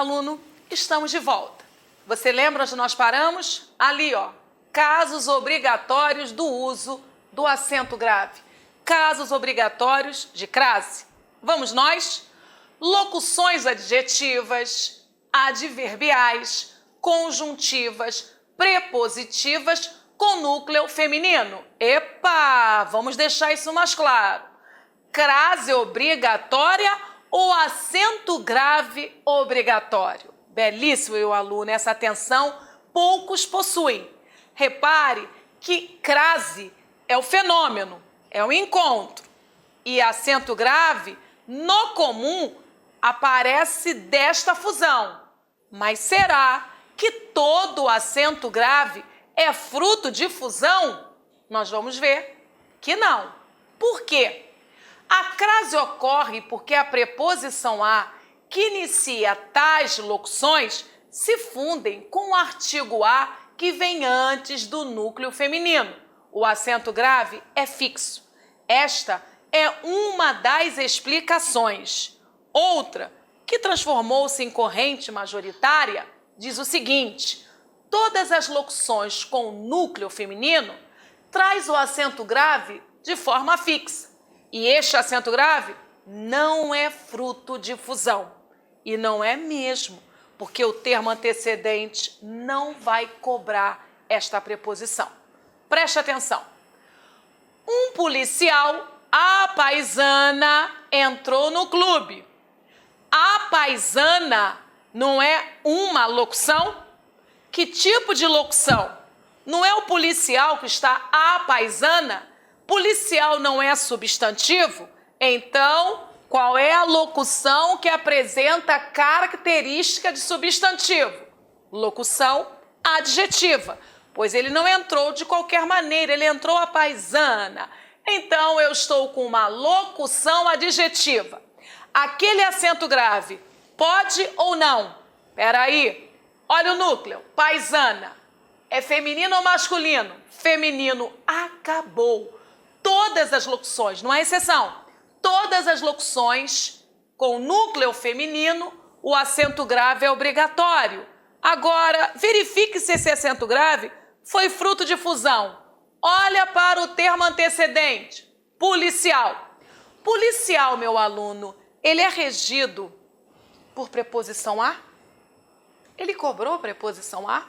aluno, estamos de volta. Você lembra onde nós paramos? Ali, ó. Casos obrigatórios do uso do acento grave. Casos obrigatórios de crase. Vamos nós? Locuções adjetivas, adverbiais, conjuntivas, prepositivas com núcleo feminino. Epa! Vamos deixar isso mais claro. Crase obrigatória ou acento grave obrigatório? Belíssimo, meu aluno, essa atenção poucos possuem. Repare que crase é o fenômeno, é o encontro. E acento grave, no comum, aparece desta fusão. Mas será que todo acento grave é fruto de fusão? Nós vamos ver que não. Por quê? A crase ocorre porque a preposição a, que inicia tais locuções, se fundem com o artigo a que vem antes do núcleo feminino. O acento grave é fixo. Esta é uma das explicações. Outra, que transformou-se em corrente majoritária, diz o seguinte: todas as locuções com núcleo feminino traz o acento grave de forma fixa. E este acento grave não é fruto de fusão. E não é mesmo, porque o termo antecedente não vai cobrar esta preposição. Preste atenção. Um policial, a paisana, entrou no clube. A paisana não é uma locução? Que tipo de locução? Não é o policial que está a paisana? Policial não é substantivo? Então, qual é a locução que apresenta a característica de substantivo? Locução adjetiva, pois ele não entrou de qualquer maneira, ele entrou a paisana. Então, eu estou com uma locução adjetiva. Aquele acento grave pode ou não? Peraí, olha o núcleo, paisana. É feminino ou masculino? Feminino. Acabou. Todas as locuções, não há exceção. Todas as locuções com núcleo feminino, o acento grave é obrigatório. Agora, verifique se esse acento grave foi fruto de fusão. Olha para o termo antecedente, policial. Policial, meu aluno, ele é regido por preposição a? Ele cobrou preposição a?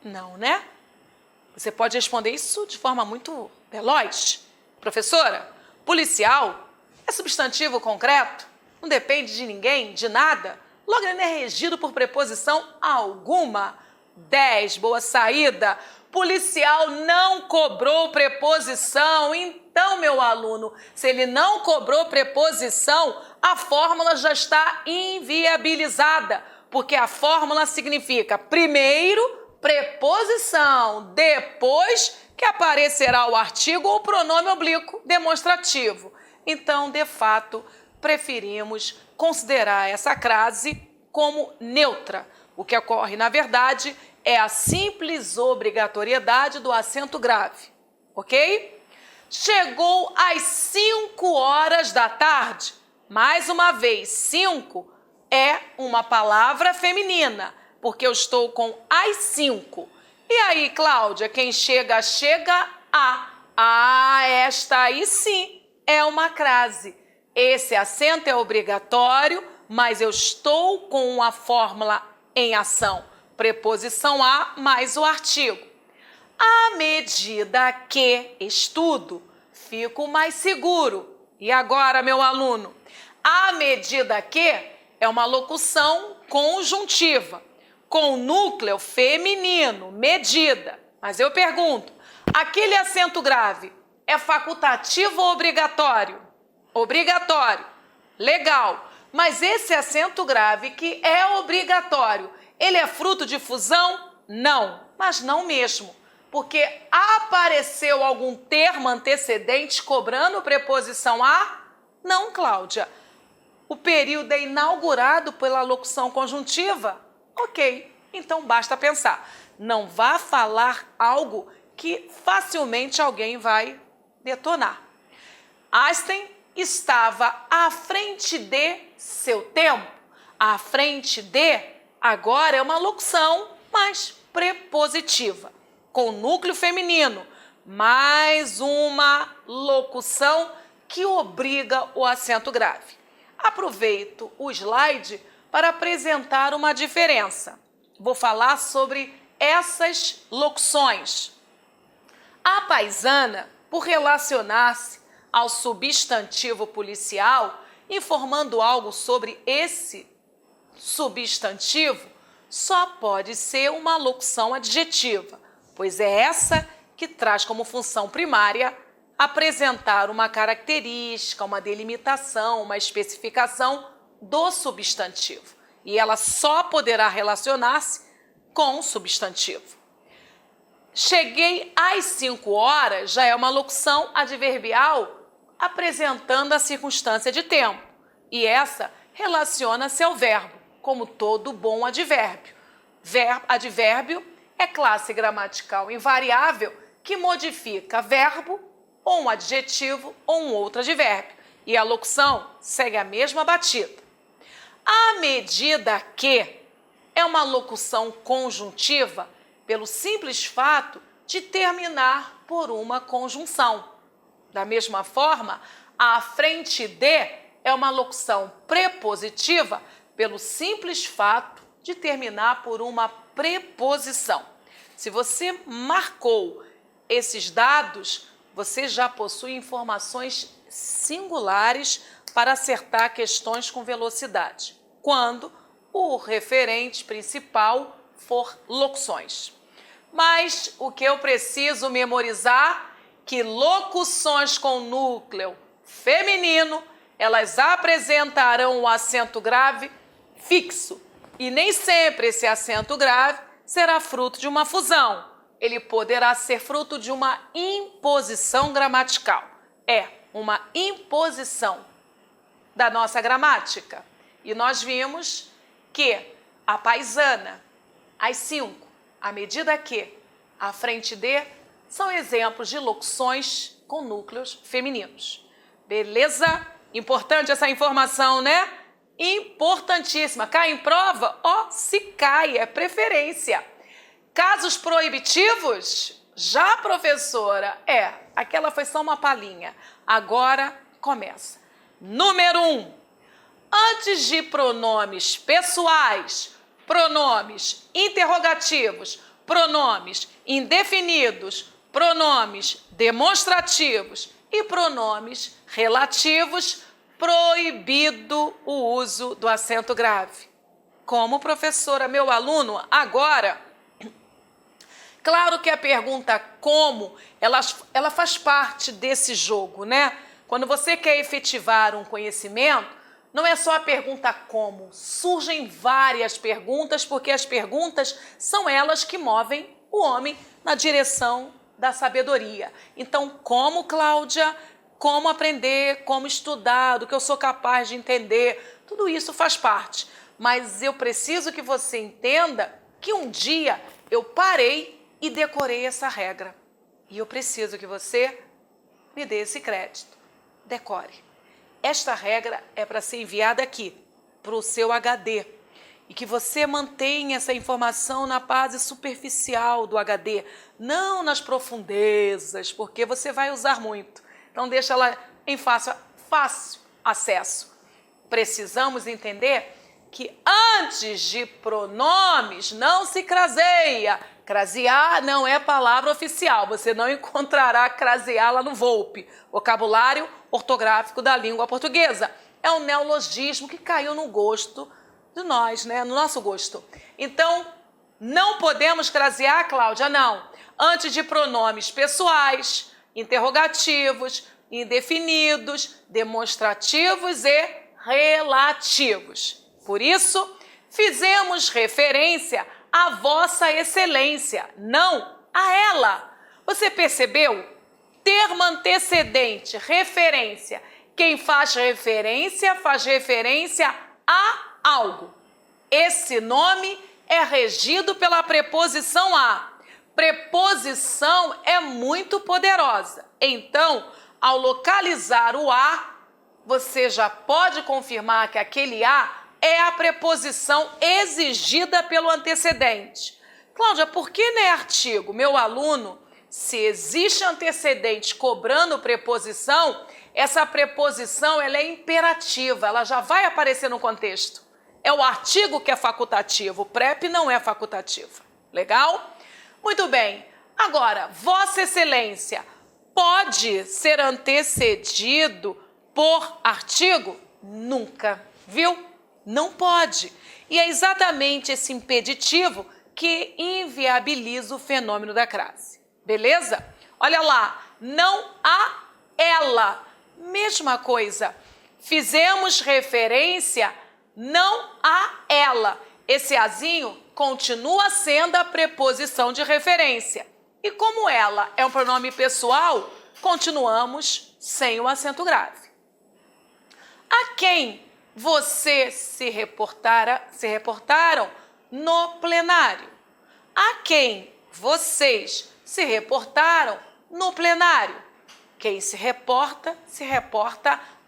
Não, né? Você pode responder isso de forma muito veloz. Professora, policial é substantivo concreto? Não depende de ninguém, de nada? Logo, ele não é regido por preposição alguma. 10, boa saída. Policial não cobrou preposição. Então, meu aluno, se ele não cobrou preposição, a fórmula já está inviabilizada, porque a fórmula significa primeiro preposição, depois que aparecerá o artigo ou pronome oblíquo demonstrativo. Então, de fato, preferimos considerar essa crase como neutra. O que ocorre, na verdade, é a simples obrigatoriedade do acento grave, ok? Chegou às 5 horas da tarde. Mais uma vez, 5 é uma palavra feminina, porque eu estou com as 5. E aí, Cláudia, quem chega, chega a. Ah, esta aí sim é uma crase. Esse acento é obrigatório, mas eu estou com a fórmula em ação. Preposição a mais o artigo. À medida que estudo, fico mais seguro. E agora, meu aluno? À medida que é uma locução conjuntiva, com núcleo feminino, medida. Mas eu pergunto, aquele acento grave é facultativo ou obrigatório? Obrigatório. Legal. Mas esse acento grave que é obrigatório, ele é fruto de fusão? Não, mas não mesmo. Porque apareceu algum termo antecedente cobrando preposição a? Não, Cláudia. O período é inaugurado pela locução conjuntiva? Ok, então basta pensar. Não vá falar algo que facilmente alguém vai detonar. Einstein estava à frente de seu tempo. À frente de, agora é uma locução mais prepositiva, com núcleo feminino, mais uma locução que obriga o acento grave. Aproveito o slide para apresentar uma diferença. Vou falar sobre essas locuções. A paisana, por relacionar-se ao substantivo policial, informando algo sobre esse substantivo, só pode ser uma locução adjetiva, pois é essa que traz como função primária apresentar uma característica, uma delimitação, uma especificação do substantivo. E ela só poderá relacionar-se com o substantivo. Cheguei às 5 horas já é uma locução adverbial apresentando a circunstância de tempo. E essa relaciona-se ao verbo, como todo bom advérbio. Advérbio é classe gramatical invariável que modifica verbo ou um adjetivo ou um outro advérbio. E a locução segue a mesma batida. À medida que é uma locução conjuntiva pelo simples fato de terminar por uma conjunção. Da mesma forma, à frente de é uma locução prepositiva pelo simples fato de terminar por uma preposição. Se você marcou esses dados, você já possui informações singulares para acertar questões com velocidade, quando o referente principal for locuções. Mas o que eu preciso memorizar que locuções com núcleo feminino, elas apresentarão um acento grave fixo. E nem sempre esse acento grave será fruto de uma fusão. Ele poderá ser fruto de uma imposição gramatical. É uma imposição da nossa gramática. E nós vimos que a paisana, às 5, à medida que, à frente de, são exemplos de locuções com núcleos femininos. Beleza? Importante essa informação, né? Importantíssima. Cai em prova? Se cai, é preferência. Casos proibitivos? Já, professora? Aquela foi só uma palhinha. Agora começa. Número 1. Antes de pronomes pessoais, pronomes interrogativos, pronomes indefinidos, pronomes demonstrativos e pronomes relativos, proibido o uso do acento grave. Como, professora, meu aluno, agora, claro que a pergunta como, ela faz parte desse jogo, né? Quando você quer efetivar um conhecimento, não é só a pergunta como, surgem várias perguntas, porque as perguntas são elas que movem o homem na direção da sabedoria. Então, como, Cláudia? Como aprender, como estudar, do que eu sou capaz de entender, tudo isso faz parte. Mas eu preciso que você entenda que um dia eu parei e decorei essa regra. E eu preciso que você me dê esse crédito. Decore. Esta regra é para ser enviada aqui, para o seu HD. E que você mantenha essa informação na base superficial do HD, não nas profundezas, porque você vai usar muito. Então, deixa ela em fácil acesso. Precisamos entender que antes de pronomes não se craseia. Crasear não é palavra oficial. Você não encontrará crasear lá no Volpe, vocabulário ortográfico da língua portuguesa. É um neologismo que caiu no gosto de nós, né? No nosso gosto. Então, não podemos crasear, Cláudia, não. Antes de pronomes pessoais, interrogativos, indefinidos, demonstrativos e relativos. Por isso, fizemos referência à vossa excelência, não a ela. Você percebeu? Termo antecedente, referência. Quem faz referência a algo. Esse nome é regido pela preposição a. Preposição é muito poderosa. Então, ao localizar o a, você já pode confirmar que aquele a é a preposição exigida pelo antecedente. Cláudia, por que não é artigo? Meu aluno, se existe antecedente cobrando preposição, essa preposição ela é imperativa, ela já vai aparecer no contexto. É o artigo que é facultativo, o prep não é facultativo. Legal? Muito bem. Agora, Vossa Excelência pode ser antecedido por artigo? Nunca, viu? Não pode. E é exatamente esse impeditivo que inviabiliza o fenômeno da crase. Beleza? Olha lá, não há ela. Mesma coisa. Fizemos referência, não há ela. Esse azinho continua sendo a preposição de referência. E como ela é um pronome pessoal, continuamos sem o acento grave. A quem você se reportaram no plenário? A quem vocês se reportaram no plenário? Quem se reporta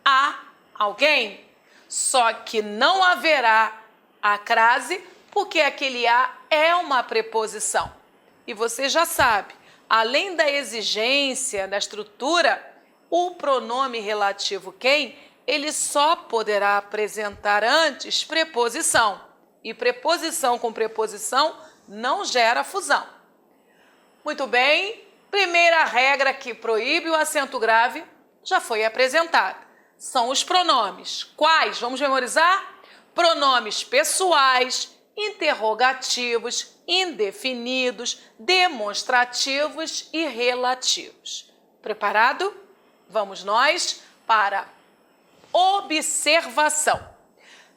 a alguém. Só que não haverá a crase, porque aquele a é uma preposição. E você já sabe, além da exigência da estrutura, o pronome relativo quem, ele só poderá apresentar antes preposição. E preposição com preposição não gera fusão. Muito bem, primeira regra que proíbe o acento grave já foi apresentada. São os pronomes. Quais? Vamos memorizar? Pronomes pessoais, interrogativos, indefinidos, demonstrativos e relativos. Preparado? Vamos nós para observação.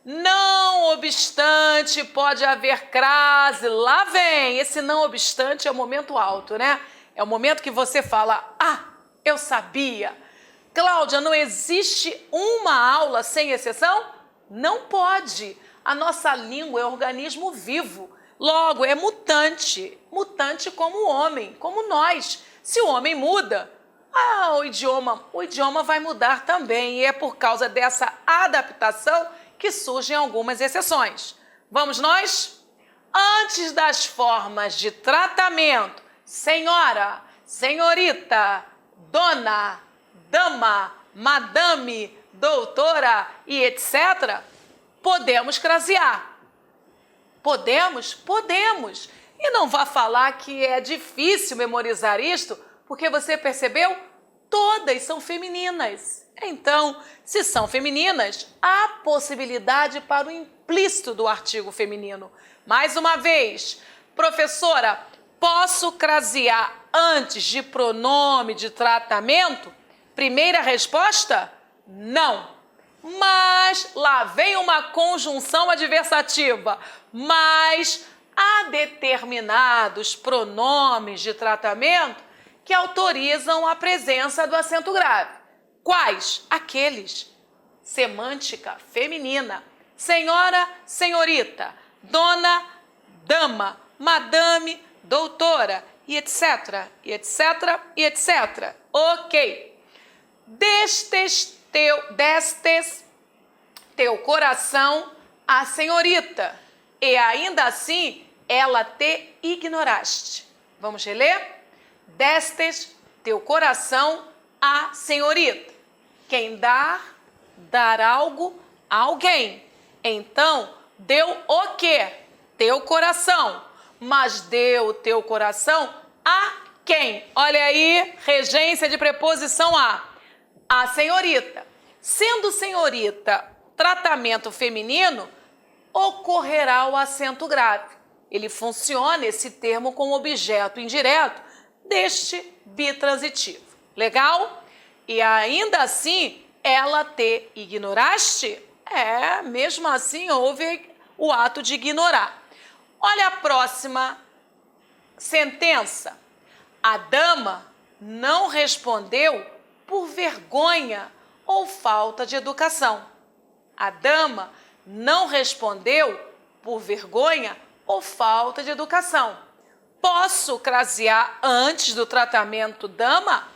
Não obstante, pode haver crase. Lá vem. Esse não obstante é o momento alto, né? É o momento que você fala, eu sabia. Cláudia, não existe uma aula sem exceção? Não pode. A nossa língua é um organismo vivo. Logo, é mutante. Mutante como o homem, como nós. Se o homem muda, o idioma vai mudar também. E é por causa dessa adaptação que surgem algumas exceções. Vamos nós? Antes das formas de tratamento, senhora, senhorita, dona, dama, madame, doutora e etc., podemos crasear. Podemos? Podemos. E não vá falar que é difícil memorizar isto, porque você percebeu? Todas são femininas. Então, se são femininas, há possibilidade para o implícito do artigo feminino. Mais uma vez, professora, posso crasear antes de pronome de tratamento? Primeira resposta, não. Mas lá vem uma conjunção adversativa. Mas há determinados pronomes de tratamento que autorizam a presença do acento grave. Quais? Aqueles. Semântica feminina. Senhora, senhorita, dona, dama, madame, doutora, e etc, e etc, e etc. Ok. Destes teu coração a senhorita, e ainda assim ela te ignoraste. Vamos reler? Destes teu coração a senhorita. Quem dar algo a alguém. Então, deu o quê? Teu coração. Mas deu teu coração a quem? Olha aí, regência de preposição a senhorita. Sendo senhorita tratamento feminino, ocorrerá o acento grave. Ele funciona, esse termo, como objeto indireto deste bitransitivo. Legal? E ainda assim, ela te ignoraste? Mesmo assim houve o ato de ignorar. Olha a próxima sentença. A dama não respondeu por vergonha ou falta de educação. A dama não respondeu por vergonha ou falta de educação. Posso crasear antes do tratamento dama?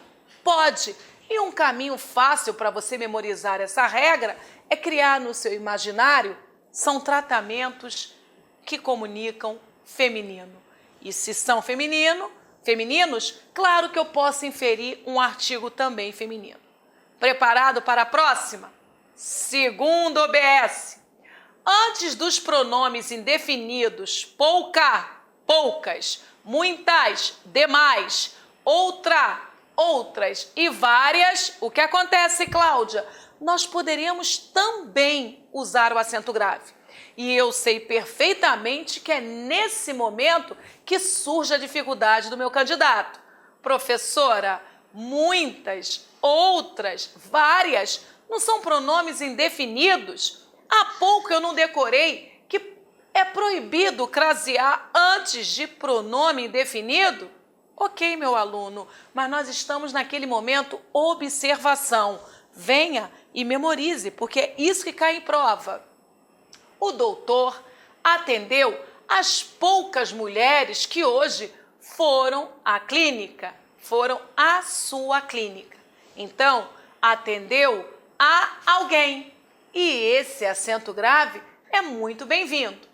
Pode. E um caminho fácil para você memorizar essa regra é criar no seu imaginário são tratamentos que comunicam feminino. E se são femininos, claro que eu posso inferir um artigo também feminino. Preparado para a próxima? Segundo OBS. Antes dos pronomes indefinidos pouca, poucas, muitas, demais, outra, outras e várias, o que acontece, Cláudia? Nós poderíamos também usar o acento grave. E eu sei perfeitamente que é nesse momento que surge a dificuldade do meu candidato. Professora, muitas, outras, várias, não são pronomes indefinidos? Há pouco eu não decorei que é proibido crasear antes de pronome indefinido? Ok, meu aluno, mas nós estamos naquele momento observação. Venha e memorize, porque é isso que cai em prova. O doutor atendeu as poucas mulheres que hoje foram à clínica, foram à sua clínica. Então, atendeu a alguém. E esse acento grave é muito bem-vindo.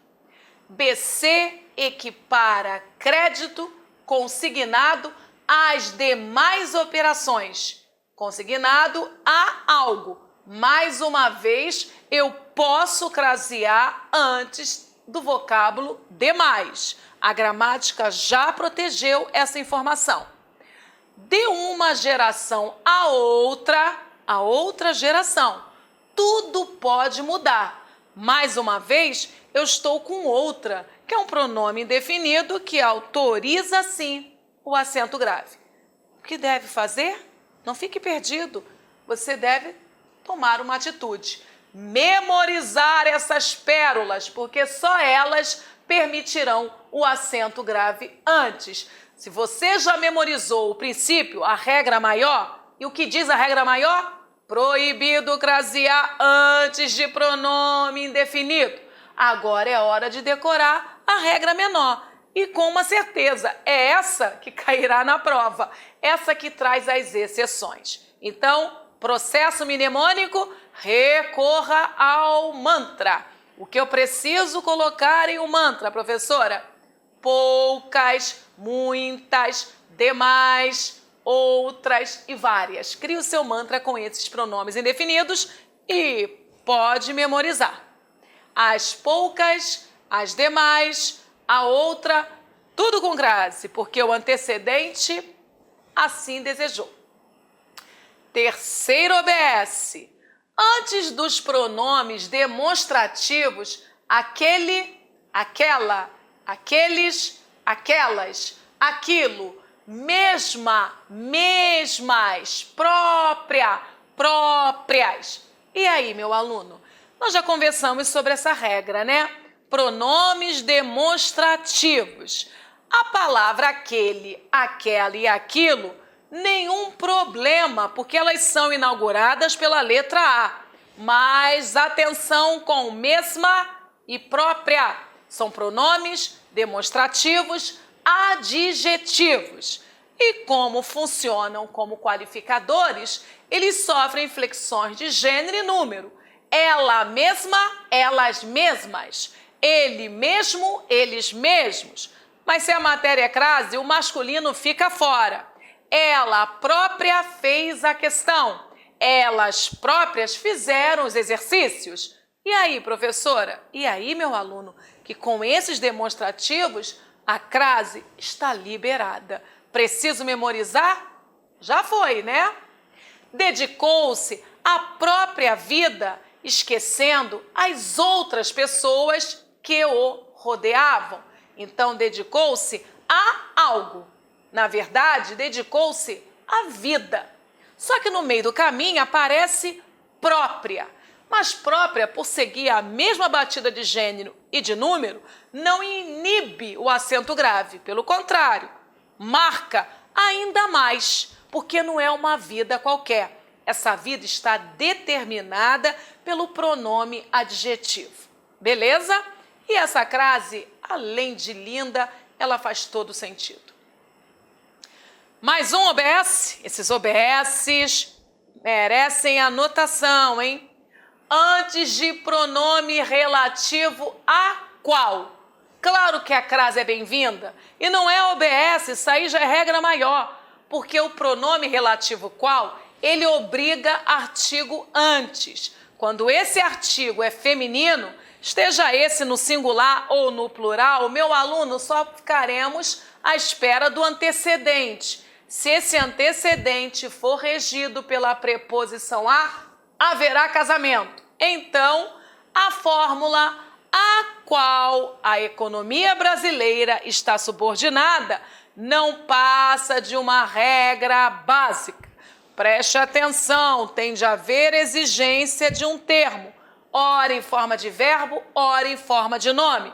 BC equipara crédito consignado às demais operações. Consignado a algo. Mais uma vez, eu posso crasear antes do vocábulo demais. A gramática já protegeu essa informação. De uma geração a outra geração, tudo pode mudar. Mais uma vez, eu estou com outra, que é um pronome indefinido que autoriza, sim, o acento grave. O que deve fazer? Não fique perdido. Você deve tomar uma atitude. Memorizar essas pérolas, porque só elas permitirão o acento grave antes. Se você já memorizou o princípio, a regra maior, e o que diz a regra maior? Proibido crasear antes de pronome indefinido. Agora é hora de decorar a regra menor. E com uma certeza, é essa que cairá na prova, essa que traz as exceções. Então, processo mnemônico, recorra ao mantra. O que eu preciso colocar em um mantra, professora? Poucas, muitas, demais, outras e várias. Crie o seu mantra com esses pronomes indefinidos e pode memorizar. As poucas, as demais, a outra, tudo com crase, porque o antecedente assim desejou. Terceiro OBS. Antes dos pronomes demonstrativos, aquele, aquela, aqueles, aquelas, aquilo, mesma, mesmas, própria, próprias. E aí, meu aluno? Nós já conversamos sobre essa regra, né? Pronomes demonstrativos. A palavra aquele, aquela e aquilo, nenhum problema, porque elas são inauguradas pela letra A. Mas atenção com mesma e própria. São pronomes demonstrativos adjetivos. E como funcionam como qualificadores, eles sofrem flexões de gênero e número. Ela mesma, elas mesmas. Ele mesmo, eles mesmos. Mas se a matéria é crase, o masculino fica fora. Ela própria fez a questão. Elas próprias fizeram os exercícios. E aí, professora? E aí, meu aluno? Que com esses demonstrativos, a crase está liberada. Preciso memorizar? Já foi, né? Dedicou-se à própria vida, esquecendo as outras pessoas que o rodeavam. Então, dedicou-se a algo. Na verdade, dedicou-se à vida. Só que no meio do caminho aparece própria. Mas própria, por seguir a mesma batida de gênero e de número, não inibe o acento grave. Pelo contrário, marca ainda mais, porque não é uma vida qualquer. Essa vida está determinada pelo pronome adjetivo. Beleza? E essa crase, além de linda, ela faz todo sentido. Mais um OBS. Esses OBSs merecem anotação, hein? antes de pronome relativo a qual? Claro que a crase é bem-vinda e não é OBS, isso aí já é regra maior, porque o pronome relativo qual, ele obriga artigo antes. Quando esse artigo é feminino, esteja esse no singular ou no plural, meu aluno, só ficaremos à espera do antecedente. Se esse antecedente for regido pela preposição a, haverá casamento. Então, a fórmula a qual a economia brasileira está subordinada não passa de uma regra básica. Preste atenção, tem de haver exigência de um termo, ora em forma de verbo, ora em forma de nome.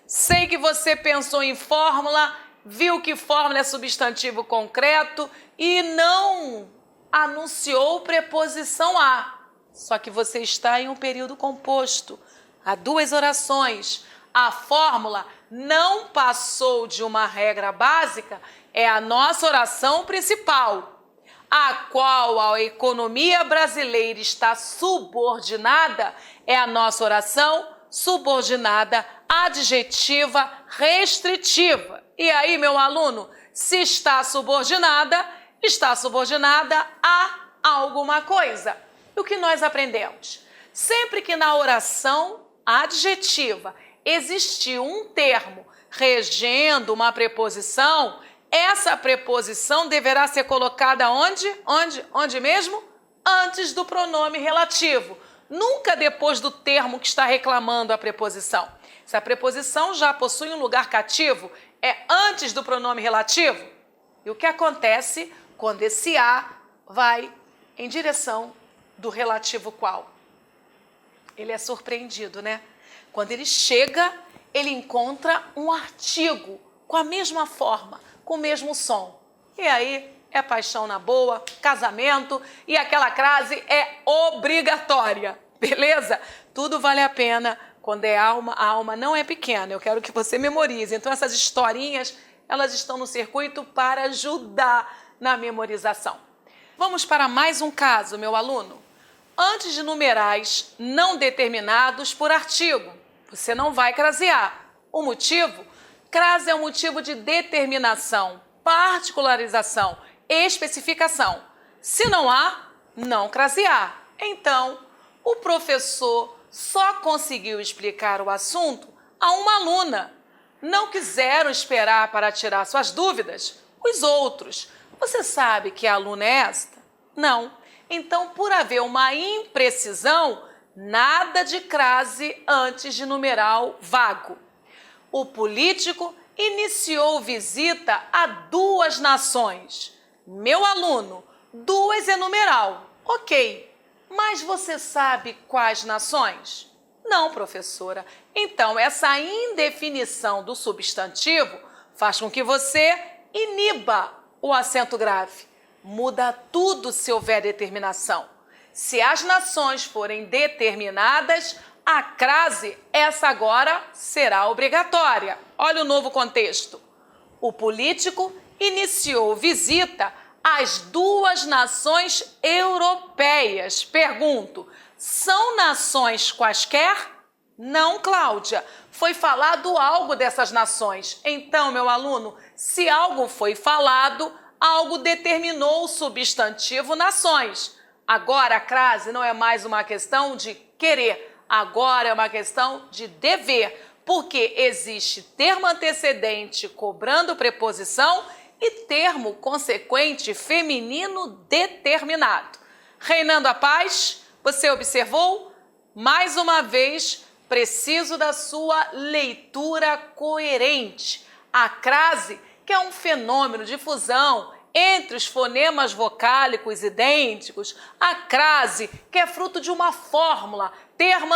Sei que você pensou em fórmula, viu que fórmula é substantivo concreto e não anunciou preposição a. Só que você está em um período composto. Há duas orações. A fórmula não passou de uma regra básica, é a nossa oração principal, a qual a economia brasileira está subordinada, é a nossa oração subordinada adjetiva restritiva. E aí, meu aluno, se está subordinada a alguma coisa. E o que nós aprendemos? Sempre que na oração adjetiva existir um termo regendo uma preposição, essa preposição deverá ser colocada onde? Onde mesmo? Antes do pronome relativo. Nunca depois do termo que está reclamando a preposição. Se a preposição já possui um lugar cativo, é antes do pronome relativo. E o que acontece quando esse a vai em direção do relativo qual? Ele é surpreendido, né? Quando ele chega, ele encontra um artigo com a mesma forma, com o mesmo som. E aí é paixão na boa, casamento, e aquela crase é obrigatória, beleza? Tudo vale a pena quando é alma, a alma não é pequena. Eu quero que você memorize. Então essas historinhas, elas estão no circuito para ajudar na memorização. Vamos para mais um caso, meu aluno. Antes de numerais não determinados por artigo, você não vai crasear. O motivo? Crase é um motivo de determinação, particularização, especificação. Se não há, não crasear. Então, o professor só conseguiu explicar o assunto a uma aluna. Não quiseram esperar para tirar suas dúvidas os outros. Você sabe que aluna é esta? Não. Então, por haver uma imprecisão, nada de crase antes de numeral vago. O político iniciou visita a duas nações. Meu aluno, duas é numeral. Ok, mas você sabe quais nações? Não, professora. Então, essa indefinição do substantivo faz com que você iniba o acento grave. Muda tudo se houver determinação. Se as nações forem determinadas, a crase, essa agora será obrigatória. Olha o novo contexto. O político iniciou visita às duas nações europeias. Pergunto, são nações quaisquer? Não, Cláudia. Foi falado algo dessas nações. Então, meu aluno, se algo foi falado, algo determinou o substantivo nações. Agora a crase não é mais uma questão de querer, agora é uma questão de dever, porque existe termo antecedente cobrando preposição e termo consequente feminino determinado. Reinando a paz, você observou? Mais uma vez, preciso da sua leitura coerente. A crase, que é um fenômeno de fusão entre os fonemas vocálicos idênticos, a crase, que é fruto de uma fórmula, termo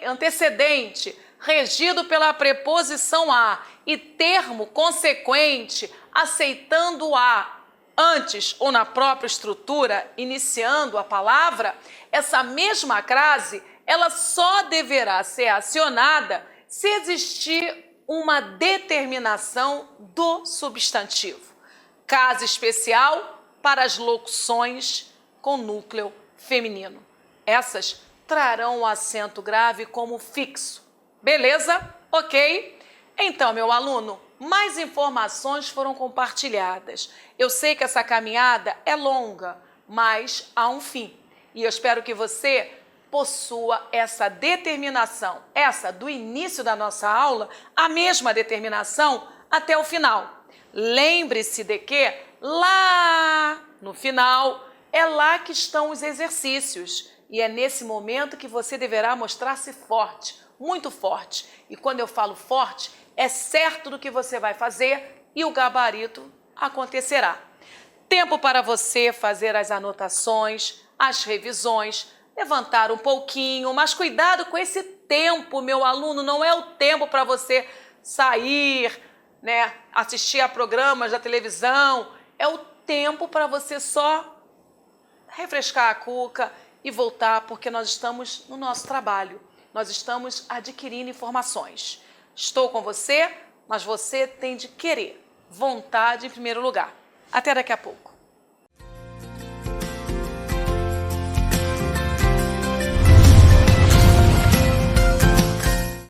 antecedente, regido pela preposição a, e termo consequente, aceitando a antes ou na própria estrutura, iniciando a palavra, essa mesma crase, ela só deverá ser acionada se existir uma determinação do substantivo. Caso especial para as locuções com núcleo feminino. Essas trarão o acento grave como fixo. Beleza? Ok? Então, meu aluno, mais informações foram compartilhadas. Eu sei que essa caminhada é longa, mas há um fim. E eu espero que você possua essa determinação, essa do início da nossa aula, a mesma determinação até o final. Lembre-se de que lá no final é lá que estão os exercícios e é nesse momento que você deverá mostrar-se forte, muito forte. E quando eu falo forte, é certo do que você vai fazer e o gabarito acontecerá. Tempo para você fazer as anotações, as revisões, levantar um pouquinho, mas cuidado com esse tempo, meu aluno, não é o tempo para você sair, né, assistir a programas da televisão, é o tempo para você só refrescar a cuca e voltar, porque nós estamos no nosso trabalho, nós estamos adquirindo informações. Estou com você, mas você tem de querer, vontade em primeiro lugar. Até daqui a pouco.